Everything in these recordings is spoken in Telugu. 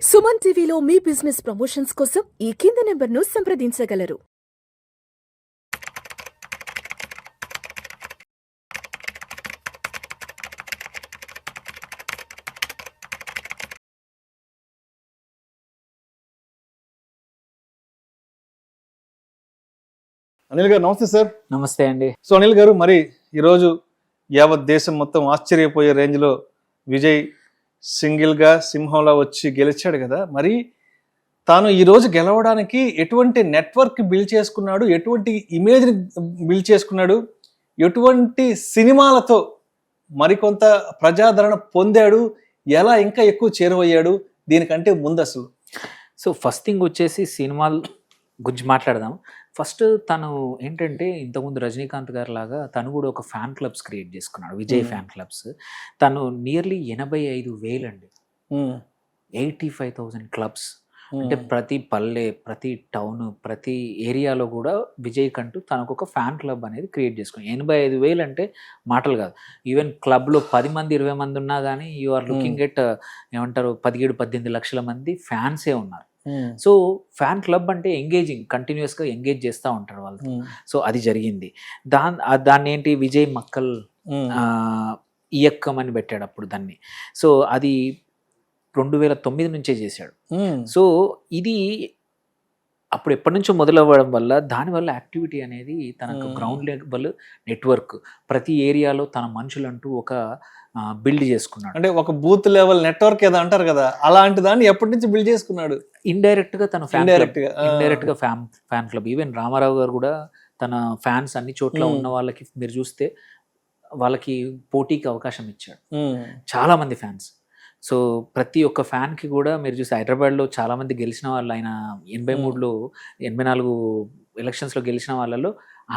సుమన్ టీవీలో మీ బిజినెస్ ప్రమోషన్స్ కోసం ఈ కింది నెంబర్ను సంప్రదించగలరు. అనిల్ గారు నమస్తే సార్. నమస్తే అండి. సో అనిల్ గారు, మరి ఈరోజు యావత్ దేశం మొత్తం ఆశ్చర్యపోయే రేంజ్లో విజయ్ సింగిల్గా సింహంలా వచ్చి గెలిచాడు కదా. మరి తాను ఈరోజు గెలవడానికి ఎటువంటి నెట్వర్క్ బిల్డ్ చేసుకున్నాడు, ఎటువంటి ఇమేజ్ని బిల్డ్ చేసుకున్నాడు, ఎటువంటి సినిమాలతో మరికొంత ప్రజాదరణ పొందాడు, ఎలా ఇంకా ఎక్కువ చేరువయ్యాడు, దీనికంటే ముందు అసలు సో ఫస్ట్ థింగ్ వచ్చేసి సినిమాల గురించి మాట్లాడదాం. ఫస్ట్ తను ఏంటంటే ఇంతకుముందు రజనీకాంత్ గారి లాగా తను కూడా ఒక ఫ్యాన్ క్లబ్స్ క్రియేట్ చేసుకున్నాడు, విజయ్ ఫ్యాన్ క్లబ్స్. తను నియర్లీ 85,000 అండి, 85,000 క్లబ్స్. అంటే ప్రతి పల్లె, ప్రతి టౌన్, ప్రతి ఏరియాలో కూడా విజయ్ కంటూ తనకు ఒక ఫ్యాన్ క్లబ్ అనేది క్రియేట్ చేసుకున్నాడు. 85,000 అంటే మాటలు కాదు. ఈవెన్ క్లబ్లో 10 మంది 20 మంది ఉన్నా కానీ యు ఆర్ లుకింగ్ ఎట్ ఏమంటారు 17-18 లక్షల మంది ఫ్యాన్సే ఉన్నారు. సో ఫ్యాన్ క్లబ్ అంటే ఎంగేజింగ్, కంటిన్యూస్గా ఎంగేజ్ చేస్తూ ఉంటారు వాళ్ళు. సో అది జరిగింది. దాన్ని ఏంటి విజయ్ మక్కల్ ఇయక్కం అని పెట్టాడు అప్పుడు దాన్ని. సో అది 2009 నుంచే చేశాడు. సో ఇది అప్పుడు ఎప్పటి నుంచో మొదలవ్వడం వల్ల దానివల్ల యాక్టివిటీ అనేది తనకు గ్రౌండ్ లెవెల్ నెట్వర్క్, ప్రతి ఏరియాలో తన మనుషులంటూ ఒక బిల్డ్ చేసుకున్నాడు. అంటే ఒక బూత్ లెవెల్ నెట్వర్క్ ఏదో అంటారు కదా, అలాంటి దాన్ని ఎప్పటి నుంచి బిల్డ్ చేసుకున్నాడు. ఇండైరెక్ట్ గా తన ఫ్యాన్ క్లబ్. ఈవెన్ రామారావు గారు కూడా తన ఫ్యాన్స్ అన్ని చోట్ల ఉన్న వాళ్ళకి మీరు చూస్తే వాళ్ళకి పోటీకి అవకాశం ఇచ్చాడు. చాలా మంది ఫ్యాన్స్. సో ప్రతి ఒక్క ఫ్యాన్కి కూడా మీరు చూస్తే హైదరాబాద్లో చాలామంది గెలిచిన వాళ్ళు, ఆయన 83లో 84 ఎలక్షన్స్లో గెలిచిన వాళ్ళలో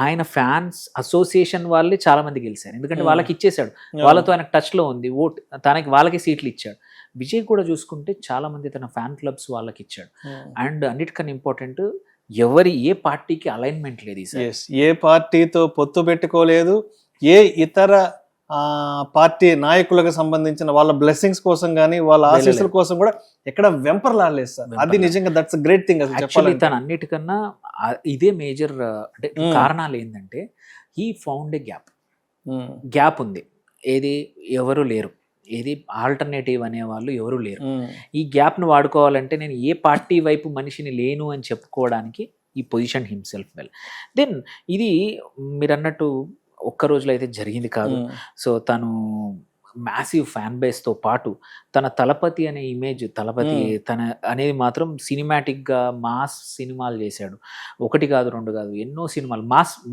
ఆయన ఫ్యాన్స్ అసోసియేషన్ వాళ్ళే చాలామంది గెలిచారు. ఎందుకంటే వాళ్ళకి ఇచ్చేశాడు, వాళ్ళతో ఆయన టచ్లో ఉంది, ఓట్ తనకి వాళ్ళకి సీట్లు ఇచ్చాడు. విజయ్ కూడా చూసుకుంటే చాలామంది తన ఫ్యాన్ క్లబ్స్ వాళ్ళకి ఇచ్చాడు. అండ్ అన్నిటికన్నా ఇంపార్టెంట్, ఏ పార్టీకి అలైన్మెంట్ లేదు. ఏ పార్టీతో పొత్తు పెట్టుకోలేదు, ఏ ఇతర పార్టీ నాయకులకు సంబంధించిన వాళ్ళ బ్లెస్సింగ్స్ కోసం కానీ వాళ్ళ ఆశీస్సుల కోసం కూడా ఎక్కడ వెంపర్లాడలేదు సార్. అది నిజంగా దట్స్ గ్రేట్ థింగ్. యాక్చువల్లీ తను అన్నిటికన్నా ఇదే మేజర్ అంటే కారణాలు ఏంటంటే హీ ఫౌండ్ ఏ గ్యాప్ ఉంది. ఏది ఎవరు లేరు, ఏది ఆల్టర్నేటివ్ అనేవాళ్ళు ఎవరు లేరు. ఈ గ్యాప్ను వాడుకోవాలంటే నేను ఏ పార్టీ వైపు మనిషిని లేను అని చెప్పుకోవడానికి ఈ పొజిషన్ హిమ్సెల్ఫ్ వెల్. దెన్ ఇది మీరు అన్నట్టు ఒక్క రోజులో అయితే జరిగింది కాదు. సో తను మ్యాసివ్ ఫ్యాన్ బేస్తో పాటు తన తలపతి అనే ఇమేజ్, తలపతి తన అనేది మాత్రం సినిమాటిక్గా మాస్ సినిమాలు చేశాడు. 1 కాదు 2 కాదు, ఎన్నో సినిమాలు.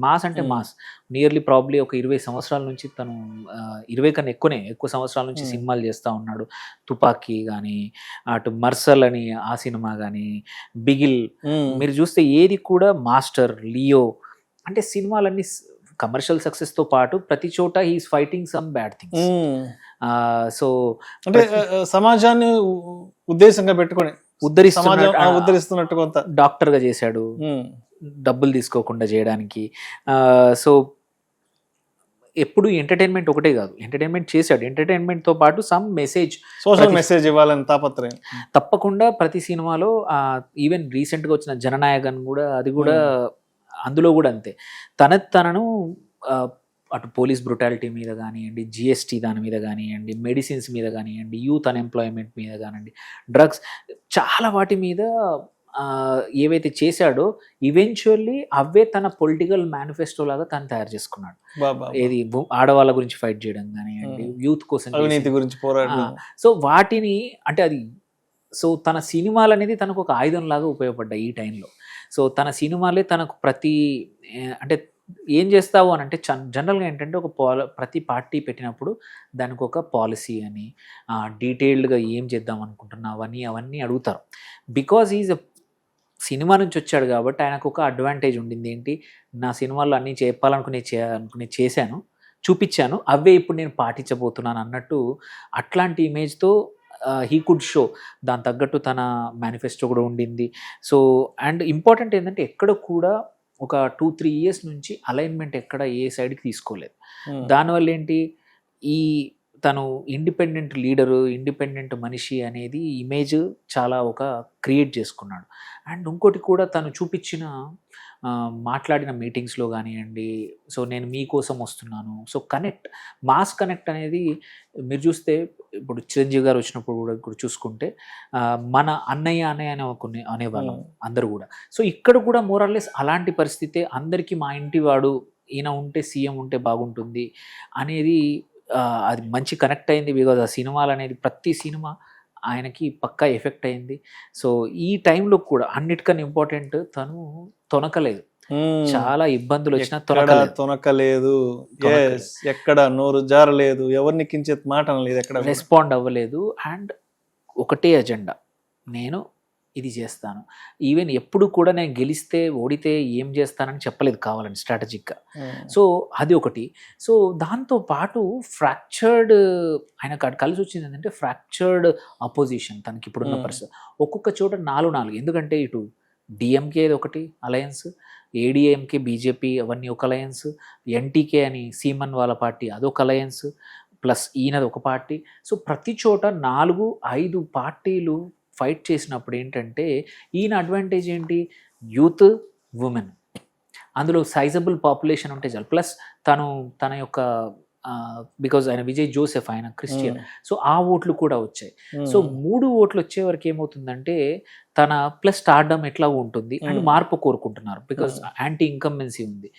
మాస్ అంటే మాస్. నియర్లీ ప్రాబ్లీ ఒక 20 సంవత్సరాల నుంచి తను 20 కన్నా ఎక్కువ సంవత్సరాల నుంచి సినిమాలు చేస్తూ ఉన్నాడు. తుపాకీ కానీ, అటు మర్సల్ అని ఆ సినిమా కానీ, బిగిల్, మీరు చూస్తే ఏది కూడా మాస్టర్, లియో, అంటే సినిమాలన్నీ కమర్షియల్ సక్సెస్ తో పాటు ప్రతి చోట he's fighting some bad things. So అంటే సమాజాన్ని ఉద్దేశంగా పెట్టుకొని ఉద్ధరిస్తున్నట్టు కొంత డాక్టర్ గా చేశాడు, డబ్బులు తీసుకోకుండా చేయడానికి. సో ఎప్పుడు ఎంటర్టైన్మెంట్ ఒకటే కాదు, ఎంటర్టైన్మెంట్ చేశాడు. ఎంటర్టైన్మెంట్ తో పాటు సమ్ మెసేజ్, సోషల్ మెసేజ్ ఇవ్వాలని తాపత్రయం తప్పకుండా ప్రతి సినిమాలో. ఈవెన్ రీసెంట్ గా వచ్చిన జననాయకన్ కూడా, అది కూడా అందులో కూడా అంతే. తనను అటు పోలీస్ బ్రుటాలిటీ మీద కానివ్వండి, జిఎస్టీ దాని మీద కానివ్వండి, మెడిసిన్స్ మీద కానివ్వండి, యూత్ అన్ఎంప్లాయ్మెంట్ మీద కానివ్వండి, డ్రగ్స్, చాలా వాటి మీద ఏవైతే చేశాడో ఈవెన్చువల్లీ అవే తన పొలిటికల్ మేనిఫెస్టో లాగా తను తయారు చేసుకున్నాడు. ఏది ఆడవాళ్ళ గురించి ఫైట్ చేయడం కానివ్వండి, యూత్ కోసం గురించి పోరాడడం. సో వాటిని అంటే అది, సో తన సినిమాలు అనేది తనకు ఒక ఆయుధం లాగా ఉపయోగపడ్డాయి ఈ టైంలో. సో తన సినిమాలే తనకు అంటే ఏం చేస్తావు అని అంటే జనరల్గా ఏంటంటే ప్రతి పార్టీ పెట్టినప్పుడు దానికి ఒక పాలసీ అని, డీటెయిల్డ్గా ఏం చేద్దాం అనుకుంటున్నావు అని అవన్నీ అడుగుతారు. బికాజ్ ఈజ్ సినిమా నుంచి వచ్చాడు కాబట్టి ఆయనకు ఒక అడ్వాంటేజ్ ఉండింది. ఏంటి, నా సినిమాల్లో అన్నీ చెప్పాలనుకునే చేశాను, చూపించాను, అవే ఇప్పుడు నేను పాటించబోతున్నాను అన్నట్టు అట్లాంటి ఇమేజ్తో హీ కుడ్ షో. దాని తగ్గట్టు తన మేనిఫెస్టో కూడా ఉండింది. సో అండ్ ఇంపార్టెంట్ ఏంటంటే ఎక్కడ కూడా ఒక 2-3 years నుంచి అలైన్మెంట్ ఎక్కడ ఏ సైడ్కి తీసుకోలేదు. దానివల్ల ఏంటి, ఈ తను ఇండిపెండెంట్ లీడరు, ఇండిపెండెంట్ మనిషి అనేది ఇమేజ్ చాలా ఒక క్రియేట్ చేసుకున్నాడు. అండ్ ఇంకోటి కూడా తను చూపించిన మాట్లాడిన మీటింగ్స్లో కానివ్వండి, సో నేను మీకోసం వస్తున్నాను, సో మాస్ కనెక్ట్ అనేది మీరు చూస్తే ఇప్పుడు చిరంజీవి గారు వచ్చినప్పుడు కూడా చూసుకుంటే మన అన్నయ్య అనే అనేవాళ్ళం అందరూ కూడా. సో ఇక్కడ కూడా మోరల్లెస్ అలాంటి పరిస్థితే, అందరికీ మా ఇంటి వాడు ఈయన ఉంటే సీఎం ఉంటే బాగుంటుంది అనేది అది మంచి కనెక్ట్ అయింది. బికాజ్ ఆ సినిమాలు అనేది ప్రతి సినిమా ఆయనకి పక్కా ఎఫెక్ట్ అయింది. సో ఈ టైంలో కూడా అన్నిటికన్నా ఇంపార్టెంట్, తను తొనకలేదు. చాలా ఇబ్బందులు వచ్చినా తొనకలేదు, ఎక్కడ నోరు జారలేదు, ఎవరిని కించేత్ మాట అనలేదు, ఎక్కడ రెస్పాండ్ అవ్వలేదు. అండ్ ఒకటే అజెండా, నేను ఇది చేస్తాను. ఈవెన్ ఎప్పుడు కూడా నేను గెలిస్తే ఓడితే ఏం చేస్తానని చెప్పలేదు కావాలని స్ట్రాటజిక్గా. సో అది ఒకటి. సో దాంతో పాటు ఫ్రాక్చర్డ్, ఆయన కలిసి వచ్చింది ఏంటంటే ఫ్రాక్చర్డ్ అపోజిషన్ తనకి ఇప్పుడున్న పరిస్థితి. ఒక్కొక్క చోట 4 ఎందుకంటే ఇటు డిఎంకే ఒకటి అలయన్స్, ఏడిఎంకే బీజేపీ అవన్నీ ఒక అలయన్స్, ఎన్టీకే అని సీమన్ వాళ్ళ పార్టీ అదొక అలయన్స్, ప్లస్ ఈయనది ఒక పార్టీ. సో ప్రతి చోట 4-5 పార్టీలు ఫైట్ చేసినప్పుడు ఏంటంటే ఈయన అడ్వాంటేజ్ ఏంటి, యూత్, ఉమెన్, అందులో సైజబుల్ పాపులేషన్ ఉంటే చాలు. ప్లస్ తన యొక్క బికాజ్ ఆయన విజయ్ జోసెఫ్, ఆయన క్రిస్టియన్, సో ఆ ఓట్లు కూడా వచ్చాయి. సో 3 ఓట్లు వచ్చే వరకు ఏమవుతుందంటే తన ప్లస్ స్టార్డమ్ ఎట్లా ఉంటుంది అండ్ మార్పు కోరుకుంటున్నారు, బికాజ్ యాంటీ ఇన్కంబెన్సీ ఉంది.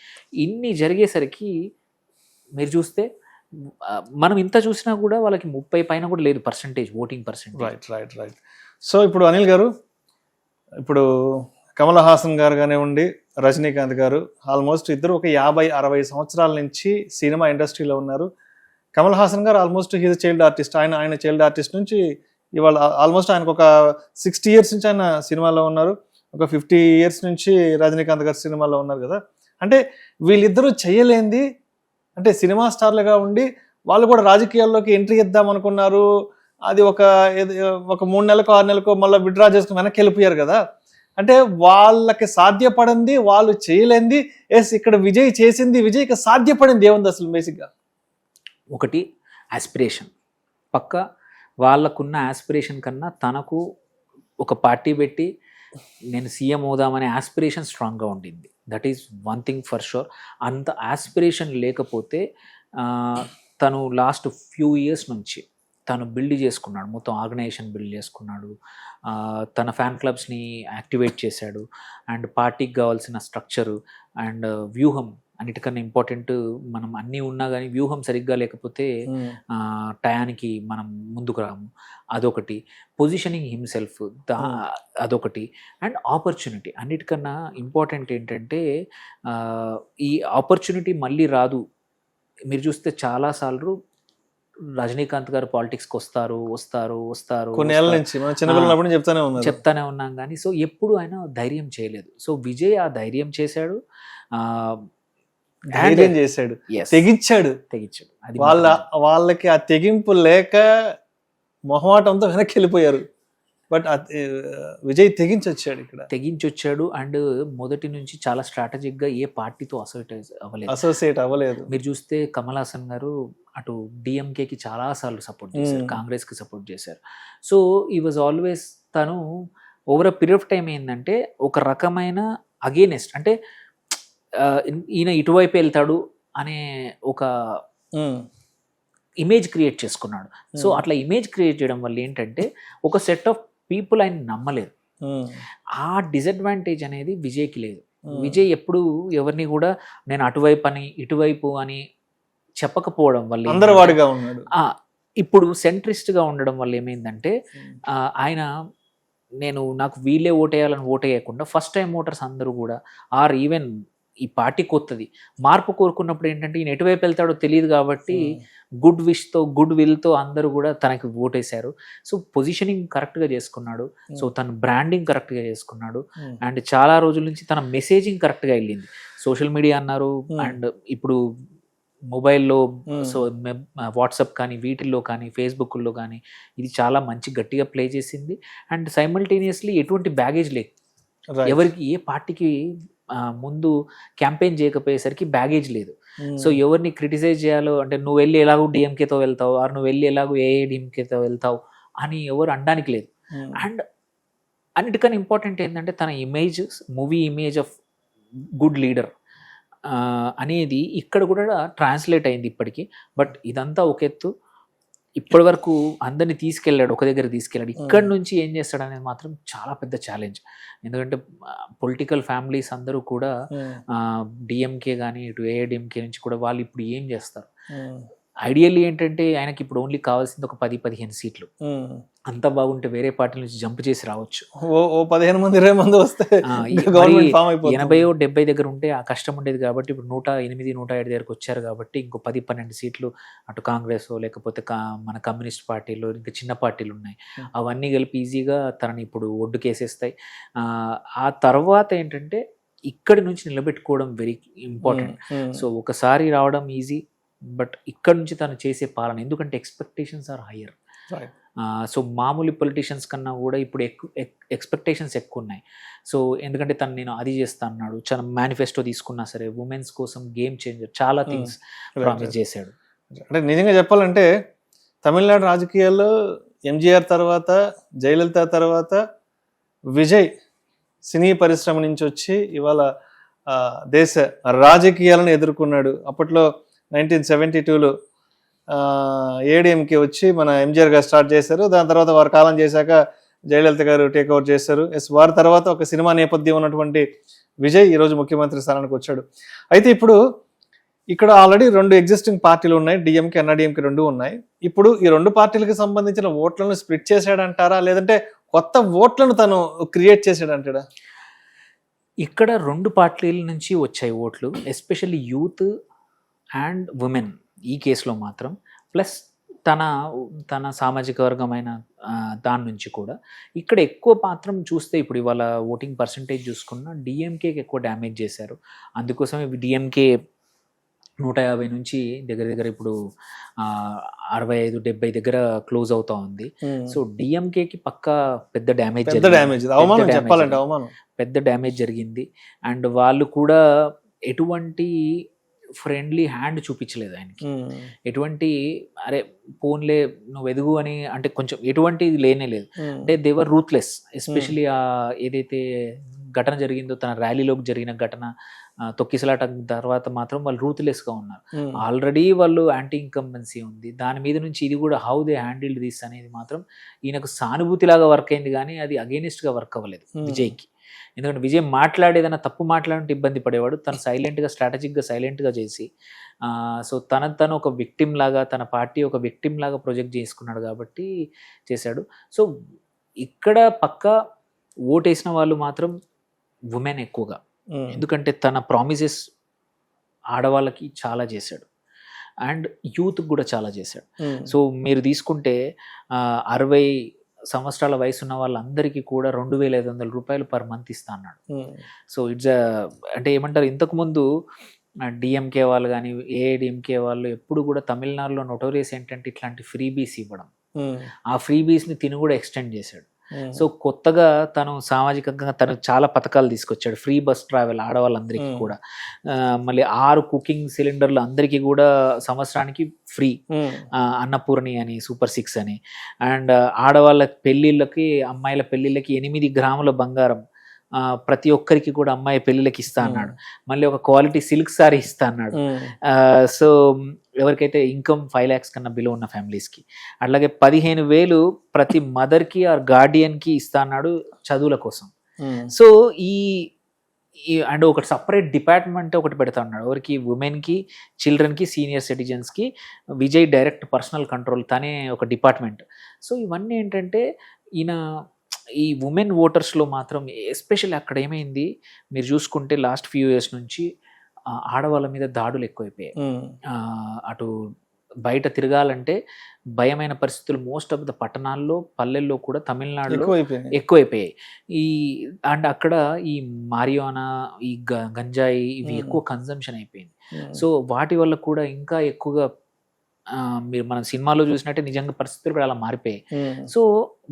ఇన్ని జరిగేసరికి మీరు చూస్తే మనం ఇంత చూసినా కూడా వాళ్ళకి 30 పైన కూడా లేదు percentage, voting percentage. Right. So ఇప్పుడు అనిల్ గారు, ఇప్పుడు కమల్ హాసన్ గారు కానివ్వండి, రజనీకాంత్ గారు, ఆల్మోస్ట్ ఇద్దరు ఒక 50-60 సంవత్సరాల నుంచి సినిమా ఇండస్ట్రీలో ఉన్నారు. కమల్ హాసన్ గారు ఆల్మోస్ట్ హీజ్ చైల్డ్ ఆర్టిస్ట్. ఆయన చైల్డ్ ఆర్టిస్ట్ నుంచి ఇవాళ ఆల్మోస్ట్ ఆయనకు ఒక 60 years నుంచి ఆయన సినిమాలో ఉన్నారు. ఒక 50 years నుంచి రజనీకాంత్ గారు సినిమాలో ఉన్నారు కదా. అంటే వీళ్ళిద్దరూ చేయలేంది, అంటే సినిమా స్టార్లుగా ఉండి వాళ్ళు కూడా రాజకీయాల్లోకి ఎంట్రీ ఇద్దాం అనుకున్నారు. అది ఒక 3 నెలలకో 6 నెలలకో మళ్ళీ విత్డ్రా చేసుకుని వెనక్కి వెళ్ళిపోయారు కదా. అంటే వాళ్ళకి సాధ్యపడింది వాళ్ళు చేయలేంది, ఇక్కడ విజయ్ చేసింది, విజయ్కి సాధ్యపడింది ఏముంది అసలు బేసిక్గా? ఒకటి ఆస్పిరేషన్, పక్క వాళ్ళకున్న ఆస్పిరేషన్ కన్నా తనకు ఒక పార్టీ పెట్టి నేను సీఎం అవుదామనే ఆస్పిరేషన్ స్ట్రాంగ్గా ఉండింది. That is one thing for sure. అంత ఆస్పిరేషన్ లేకపోతే తను లాస్ట్ ఫ్యూ ఇయర్స్ నుంచి తను బిల్డ్ చేసుకున్నాడు, మొత్తం ఆర్గనైజేషన్ బిల్డ్ చేసుకున్నాడు, తన ఫ్యాన్ క్లబ్స్ని యాక్టివేట్ చేశాడు, అండ్ పార్టీకి కావాల్సిన స్ట్రక్చరు అండ్ వ్యూహం, అన్నిటికన్నా ఇంపార్టెంట్. మనం అన్నీ ఉన్నా కానీ వ్యూహం సరిగ్గా లేకపోతే టయానికి మనం ముందుకు రాము, అదొకటి. పొజిషనింగ్ హిమ్సెల్ఫ్, అదొకటి. అండ్ ఆపర్చునిటీ, అన్నిటికన్నా ఇంపార్టెంట్ ఏంటంటే ఈ ఆపర్చునిటీ మళ్ళీ రాదు. మీరు చూస్తే చాలాసార్లు రజనీకాంత్ గారు పాలిటిక్స్కి వస్తారు కొన్నేళ్ళ నుంచి మనం చెప్తానే ఉన్నాం కానీ సో ఎప్పుడు ఆయన ధైర్యం చేయలేదు. సో విజయ్ ఆ ధైర్యం చేశాడు, తెగించాడు. అది వాళ్ళకి ఆ తెగింపు లేక మొహమాటంతో వెనక్కి వెళ్ళిపోయారు. బట్ విజయ్ తెగించొచ్చాడు. అండ్ మొదటి నుంచి చాలా స్ట్రాటజిక్గా ఏ పార్టీతో అసోసియేట్ అవ్వలేదు. మీరు చూస్తే కమల్ హాసన్ గారు అటు డిఎంకేకి చాలాసార్లు సపోర్ట్ చేశారు, కాంగ్రెస్కి సపోర్ట్ చేశారు. సో ఈ వాజ్ ఆల్వేస్, తను over a period of time ఏంటంటే ఒక రకమైన అగేనెస్ట్, అంటే ఈయన ఇటువైపు వెళ్తాడు అనే ఒక ఇమేజ్ క్రియేట్ చేసుకున్నాడు. సో అట్లా ఇమేజ్ క్రియేట్ చేయడం వల్ల ఏంటంటే ఒక సెట్ ఆఫ్ పీపుల్ ఆయన నమ్మలేదు. ఆ డిసడ్వాంటేజ్ అనేది విజయ్కి లేదు. విజయ్ ఎప్పుడు ఎవరిని కూడా నేను అటువైపు అని ఇటువైపు అని చెప్పకపోవడం వల్ల, ఇప్పుడు సెంట్రిస్ట్గా ఉండడం వల్ల ఏమైందంటే ఆయన నాకు వీళ్ళే ఓటేయాలని ఓటేయకుండా ఫస్ట్ టైం ఓటర్స్ అందరూ కూడా ఈవెన్ ఈ పార్టీ కొత్తది మార్పు కోరుకున్నప్పుడు ఏంటంటే ఈయన ఎటువైపు వెళ్తాడో తెలియదు కాబట్టి గుడ్ విష్తో గుడ్ విల్తో అందరూ కూడా తనకి ఓటేశారు. సో పొజిషనింగ్ కరెక్ట్గా చేసుకున్నాడు, సో తన బ్రాండింగ్ కరెక్ట్గా చేసుకున్నాడు, అండ్ చాలా రోజుల నుంచి తన మెసేజింగ్ కరెక్ట్గా వెళ్ళింది. సోషల్ మీడియా అన్నారు, అండ్ ఇప్పుడు మొబైల్లో, సో వాట్సాప్ కానీ వీటిల్లో కానీ ఫేస్బుక్లో కానీ ఇది చాలా మంచి గట్టిగా ప్లే చేసింది. అండ్ సైమల్టేనియస్లీ ఎటువంటి బ్యాగేజ్ లేదు, ఎవరికి ఏ పార్టీకి ముందు క్యాంపెయిన్ చేయకపోయేసరికి బ్యాగేజ్ లేదు. సో ఎవరిని క్రిటిసైజ్ చేయాలో అంటే నువ్వు వెళ్ళి ఎలాగో డిఎంకేతో వెళ్తావు ఆర్ నువ్వు వెళ్ళి ఎలాగో ఏఐడిఎంకేతో వెళ్తావు అని ఎవరు అనడానికి లేదు. అండ్ అన్నిటికన్నా ఇంపార్టెంట్ ఏంటంటే తన image movie image of good leader అనేది ఇక్కడ కూడా ట్రాన్స్లేట్ అయింది ఇప్పటికీ. బట్ ఇదంతా ఒక ఎత్తు, ఇప్పటి వరకు అందరినీ తీసుకెళ్ళాడు, ఒక దగ్గర తీసుకెళ్ళాడు. ఇక్కడ నుంచి ఏం చేస్తాడు అనేది మాత్రం చాలా పెద్ద ఛాలెంజ్. ఎందుకంటే పొలిటికల్ ఫ్యామిలీస్ అందరూ కూడా డిఎంకే కానీ ఇటు ఏఐడిఎంకే నుంచి కూడా వాళ్ళు ఇప్పుడు ఏం చేస్తారు. ఐడియల్లీ ఏంటంటే ఆయనకి ఇప్పుడు ఓన్లీ కావాల్సింది ఒక 10-15 సీట్లు. అంత బాగుంటే వేరే పార్టీ నుంచి జంప్ చేసి రావచ్చు. 15 మంది 20 మంది వస్తే 80-70 దగ్గర ఉంటే ఆ కష్టం ఉండేది. కాబట్టి ఇప్పుడు 108-107 దగ్గరకు వచ్చారు కాబట్టి ఇంకో 10-12 సీట్లు అటు కాంగ్రెస్ లేకపోతే మన కమ్యూనిస్ట్ పార్టీలు ఇంకా చిన్న పార్టీలు ఉన్నాయి, అవన్నీ కలిపి ఈజీగా తనని ఇప్పుడు ఒడ్డుకేసేస్తాయి. ఆ తర్వాత ఏంటంటే ఇక్కడి నుంచి నిలబెట్టుకోవడం వెరీ ఇంపార్టెంట్. సో ఒకసారి రావడం ఈజీ, బట్ ఇక్కడ నుంచి తను చేసే పాలన, ఎందుకంటే ఎక్స్పెక్టేషన్స్ ఆర్ హయ్యర్. సో మామూలు పొలిటీషియన్స్ కన్నా కూడా ఇప్పుడు ఎక్స్పెక్టేషన్స్ ఎక్కువ ఉన్నాయి. సో ఎందుకంటే తను నేను అది చేస్తా అన్నాడు, చాలా మేనిఫెస్టో తీసుకున్నా సరే ఉమెన్స్ కోసం గేమ్ చేంజర్ చాలా థింగ్స్ ప్రామిస్ చేశాడు. అంటే నిజంగా చెప్పాలంటే తమిళనాడు రాజకీయాల్లో ఎంజీఆర్ తర్వాత జయలలిత తర్వాత విజయ్ సినీ పరిశ్రమ నుంచి వచ్చి ఇవాళ దేశ రాజకీయాలను ఎదుర్కొన్నాడు. అప్పట్లో 1972లో ఏడిఎంకి వచ్చి మన ఎంజీఆర్ గారు స్టార్ట్ చేశారు. దాని తర్వాత వారి కాలం చేశాక జయలలిత గారు టేక్ ఓవర్ చేశారు. వారి తర్వాత ఒక సినిమా నేపథ్యం ఉన్నటువంటి విజయ్ ఈరోజు ముఖ్యమంత్రి స్థానానికి వచ్చాడు. అయితే ఇప్పుడు ఇక్కడ ఆల్రెడీ 2 ఎగ్జిస్టింగ్ పార్టీలు ఉన్నాయి, డిఎంకే అన్నాడీఎంకే 2 ఉన్నాయి. ఇప్పుడు ఈ 2 పార్టీలకు సంబంధించిన ఓట్లను స్ప్లిట్ చేశాడంటారా, లేదంటే కొత్త ఓట్లను తను క్రియేట్ చేశాడంటాడా? ఇక్కడ 2 పార్టీల నుంచి వచ్చాయి ఓట్లు, ఎస్పెషల్లీ యూత్ అండ్ ఉమెన్ ఈ కేసులో మాత్రం, ప్లస్ తన సామాజిక వర్గమైన దాని నుంచి కూడా. ఇక్కడ ఎక్కువ మాత్రం చూస్తే ఇప్పుడు ఇవాళ ఓటింగ్ పర్సంటేజ్ చూసుకున్న డిఎంకేకి ఎక్కువ డ్యామేజ్ చేశారు. అందుకోసం డిఎంకే 150 నుంచి దగ్గర ఇప్పుడు 65-70 దగ్గర క్లోజ్ అవుతా ఉంది. సో డిఎంకేకి పక్కా పెద్ద డ్యామేజ్ జరిగింది. అండ్ వాళ్ళు కూడా ఎటువంటి ఫ్రెండ్లీ హ్యాండ్ చూపించలేదు ఆయనకి, ఎటువంటి అరే పోన్లే నువ్వు ఎదుగు అని అంటే కొంచెం ఎటువంటి లేనే లేదు. అంటే దేవర్ రూత్లెస్. ఎస్పెషలీ ఏదైతే ఘటన జరిగిందో తన ర్యాలీలోకి జరిగిన ఘటన తొక్కిసలాట తర్వాత మాత్రం వాళ్ళు రూత్లెస్గా ఉన్నారు. ఆల్రెడీ వాళ్ళు యాంటీ ఇన్కంబెన్సీ ఉంది, దాని మీద నుంచి ఇది కూడా హౌ దే హ్యాండిల్డ్ దిస్ అనేది మాత్రం ఈయనకు సానుభూతిలాగా వర్క్ అయింది, కానీ అది అగెనిస్ట్గా వర్క్ అవ్వలేదు విజయ్కి. ఎందుకంటే విజయ్ మాట్లాడేదన్నా తప్పు మాట్లాడంటే ఇబ్బంది పడేవాడు, తను సైలెంట్గా స్ట్రాటజిక్గా సైలెంట్గా చేసి సో తను ఒక విక్టిమ్ లాగా, తన పార్టీ ఒక విక్టిమ్ లాగా ప్రొజెక్ట్ చేసుకున్నాడు కాబట్టి చేశాడు. సో ఇక్కడ పక్కా ఓటేసిన వాళ్ళు మాత్రం ఉమెన్ ఎక్కువగా, ఎందుకంటే తన ప్రామిసెస్ ఆడవాళ్ళకి చాలా చేశాడు అండ్ యూత్ కూడా చాలా చేశాడు. సో మీరు తీసుకుంటే 60 సంవత్సరాల వయసు ఉన్న వాళ్ళందరికీ కూడా 2,500 రూపాయలు పర్ మంత్ ఇస్తా అన్నాడు. సో ఇట్స్ అంటే ఏమంటారు, ఇంతకుముందు డిఎంకే వాళ్ళు కానీ ఏఐడిఎంకే వాళ్ళు ఎప్పుడు కూడా తమిళనాడులో నోటోరియస్ ఏంటంటే ఇట్లాంటి ఫ్రీబీస్ ఇవ్వడం. ఆ ఫ్రీబీస్ని తిని కూడా ఎక్స్టెండ్ చేశాడు. సో కొత్తగా తను సామాజికంగా తను చాలా పథకాలు తీసుకొచ్చాడు. ఫ్రీ బస్ ట్రావెల్ ఆడవాళ్ళందరికీ కూడా, మళ్ళీ 6 కుకింగ్ సిలిండర్లు అందరికీ కూడా సంవత్సరానికి ఫ్రీ, అన్నపూర్ణి అని, సూపర్ 6 అని. అండ్ ఆడవాళ్ళ పెళ్ళిళ్ళకి, అమ్మాయిల పెళ్ళిళ్ళకి 8 గ్రాముల బంగారం ప్రతి ఒక్కరికి కూడా అమ్మాయి పెళ్ళిళ్ళకి ఇస్తా అన్నాడు. మళ్ళీ ఒక క్వాలిటీ సిల్క్ సారీ ఇస్తా అన్నాడు. సో ఎవరికైతే ఇన్కమ్ 5 lakhs కన్నా బిలో ఉన్న ఫ్యామిలీస్కి. అట్లాగే 15,000 ప్రతి మదర్కి ఆర్ గార్డియన్కి ఇస్తా అన్నాడు చదువుల కోసం. సో అండ్ ఒకటి సపరేట్ డిపార్ట్మెంట్ ఒకటి పెడతా ఉన్నాడు ఎవరికి, ఉమెన్కి, చిల్డ్రన్కి, సీనియర్ సిటిజన్స్కి. విజయ్ డైరెక్ట్ పర్సనల్ కంట్రోల్, తనే ఒక డిపార్ట్మెంట్. సో ఇవన్నీ ఏంటంటే ఈయన ఈ ఉమెన్ ఓటర్స్లో మాత్రం ఎస్పెషల్లీ అక్కడ ఏమైంది మీరు చూసుకుంటే లాస్ట్ ఫ్యూ ఇయర్స్ నుంచి ఆడవాళ్ళ మీద దాడులు ఎక్కువైపోయాయి. అటు బయట తిరగాలంటే భయమైన పరిస్థితులు మోస్ట్ ఆఫ్ ద పట్టణాల్లో, పల్లెల్లో కూడా తమిళనాడులో ఎక్కువైపోయాయి. అండ్ అక్కడ ఈ మారియానా, ఈ గంజాయి ఇవి ఎక్కువ కన్జంప్షన్ అయిపోయింది. సో వాటి వల్ల కూడా ఇంకా ఎక్కువగా మీరు మన సినిమాలో చూసినట్టే నిజంగా పరిస్థితులు కూడా అలా మారిపోయాయి. సో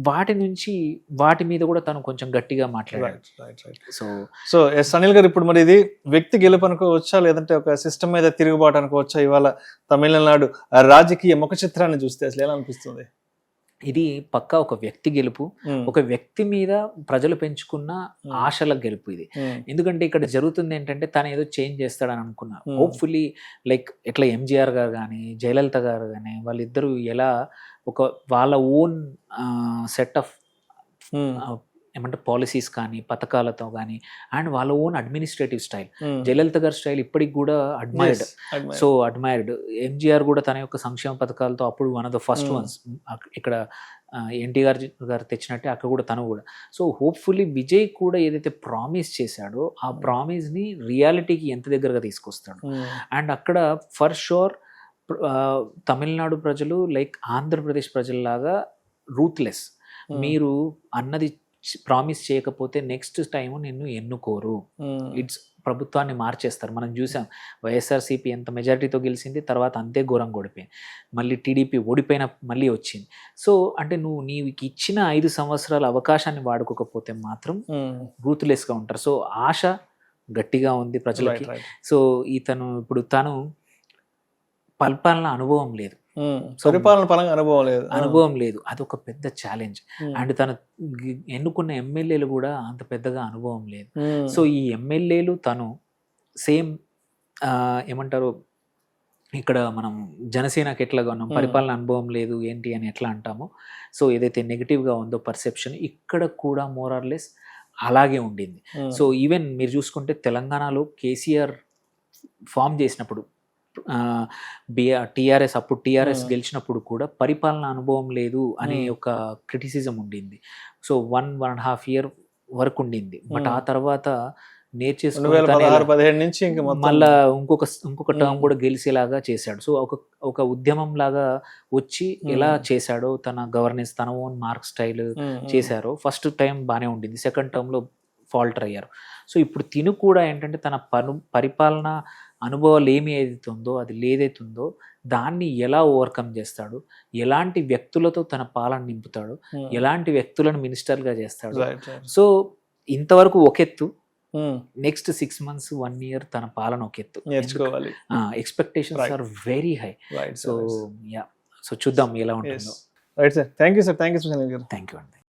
వాటి మీద కూడా తను కొంచెం గట్టిగా మాట్లాడాడు. సో ఎస్ అనిల్ గారు, ఇప్పుడు మరి ఇది వ్యక్తి గెలుపు అనుకోవచ్చా, లేదంటే ఒక సిస్టమ్ మీద తిరుగుబాటు అనుకోవచ్చా? ఇవాళ తమిళనాడు రాజకీయ ముఖ చిత్రాన్ని చూస్తే అసలు ఎలా అనిపిస్తుంది? ఇది పక్కా ఒక వ్యక్తి గెలుపు, ఒక వ్యక్తి మీద ప్రజలు పెంచుకున్న ఆశల గెలుపు ఇది. ఎందుకంటే ఇక్కడ జరుగుతుంది ఏంటంటే తను ఏదో చేంజ్ చేస్తాడని అనుకున్నా. హోప్ఫుల్లీ లైక్ ఎట్లా ఎంజీఆర్ గారు కానీ జయలలిత గారు కానీ వాళ్ళిద్దరూ ఎలా ఒక వాళ్ళ ఓన్ సెట్ ఆఫ్ ఏమంటే పాలసీస్ కానీ పథకాలతో కానీ అండ్ వాళ్ళ ఓన్ అడ్మినిస్ట్రేటివ్ స్టైల్. జయలలిత గారి స్టైల్ ఇప్పటికి కూడా అడ్మైర్డ్. So admired. ఎంజీఆర్ కూడా తన యొక్క సంక్షేమ పథకాలతో అప్పుడు one of the first ones ఇక్కడ ఎన్టీఆర్ గారు తెచ్చినట్టే అక్కడ కూడా తను కూడా. సో హోప్ఫుల్లీ విజయ్ కూడా ఏదైతే ప్రామిస్ చేశాడో ఆ ప్రామిస్ని రియాలిటీకి ఎంత దగ్గరగా తీసుకొస్తాడు. అండ్ అక్కడ ఫర్ షూర్ తమిళనాడు ప్రజలు లైక్ ఆంధ్రప్రదేశ్ ప్రజల్లాగా రూత్లెస్. మీరు అన్నది ప్రామిస్ చేయకపోతే నెక్స్ట్ టైం నిన్ను ఎన్నుకోరు. ఇట్స్ ప్రభుత్వాన్ని మార్చేస్తారు. మనం చూసాం వైఎస్ఆర్సీపీ ఎంత మెజారిటీతో గెలిచింది, తర్వాత అంతే ఘోరంగా ఓడిపోయింది. మళ్ళీ టీడీపీ ఓడిపోయిన మళ్ళీ వచ్చింది. సో అంటే నీవు ఇచ్చిన 5 సంవత్సరాల అవకాశాన్ని వాడుకోకపోతే మాత్రం రూత్లెస్గా ఉంటారు. సో ఆశ గట్టిగా ఉంది ప్రజలకి. సో ఇప్పుడు తను పరిపాలన అనుభవం లేదు, పరిపాలన పరంగా అనుభవం లేదు. అదొక పెద్ద ఛాలెంజ్. అండ్ తను ఎన్నుకున్న ఎమ్మెల్యేలు కూడా అంత పెద్దగా అనుభవం లేదు. సో ఈ ఎమ్మెల్యేలు తను సేమ్ ఏమంటారు, ఇక్కడ మనం జనసేనకి ఎట్లాగా ఉన్నాం పరిపాలన అనుభవం లేదు ఏంటి అని ఎట్లా అంటామో, సో ఏదైతే నెగిటివ్గా ఉందో పర్సెప్షన్ ఇక్కడ కూడా మోరార్లెస్ అలాగే ఉండింది. సో ఈవెన్ మీరు చూసుకుంటే తెలంగాణలో కేసీఆర్ ఫామ్ చేసినప్పుడు టీఆర్ఎస్ అప్పుడు టీఆర్ఎస్ గెలిచినప్పుడు కూడా పరిపాలన అనుభవం లేదు అనే ఒక క్రిటిసిజం ఉండింది. సో 1.5 year వరకు ఉండింది. బట్ ఆ తర్వాత మళ్ళా ఇంకొక టర్మ్ కూడా గెలిచేలాగా చేశాడు. సో ఒక ఉద్యమం లాగా వచ్చి ఎలా చేశాడో తన గవర్నెన్స్ తన ఓన్ మార్క్ స్టైల్ చేశారో ఫస్ట్ టైం బాగానే ఉండింది. సెకండ్ టర్మ్లో ఫాల్టర్ అయ్యారు. సో ఇప్పుడు తిను కూడా ఏంటంటే తన పరిపాలన అనుభవాలు ఏదైతుందో అది లేదైతుందో దాన్ని ఎలా ఓవర్కమ్ చేస్తాడు, ఎలాంటి వ్యక్తులతో తన పాలన నింపుతాడు, ఎలాంటి వ్యక్తులను మినిస్టర్గా చేస్తాడు. సో ఇంతవరకు ఒక ఎత్తు, నెక్స్ట్ 6 months 1 year తన పాలన ఒక ఎత్తు. Expectations are very high. So చూద్దాం ఎలా ఉంటుందో. Right sir, thank you sir. Thank you అండి.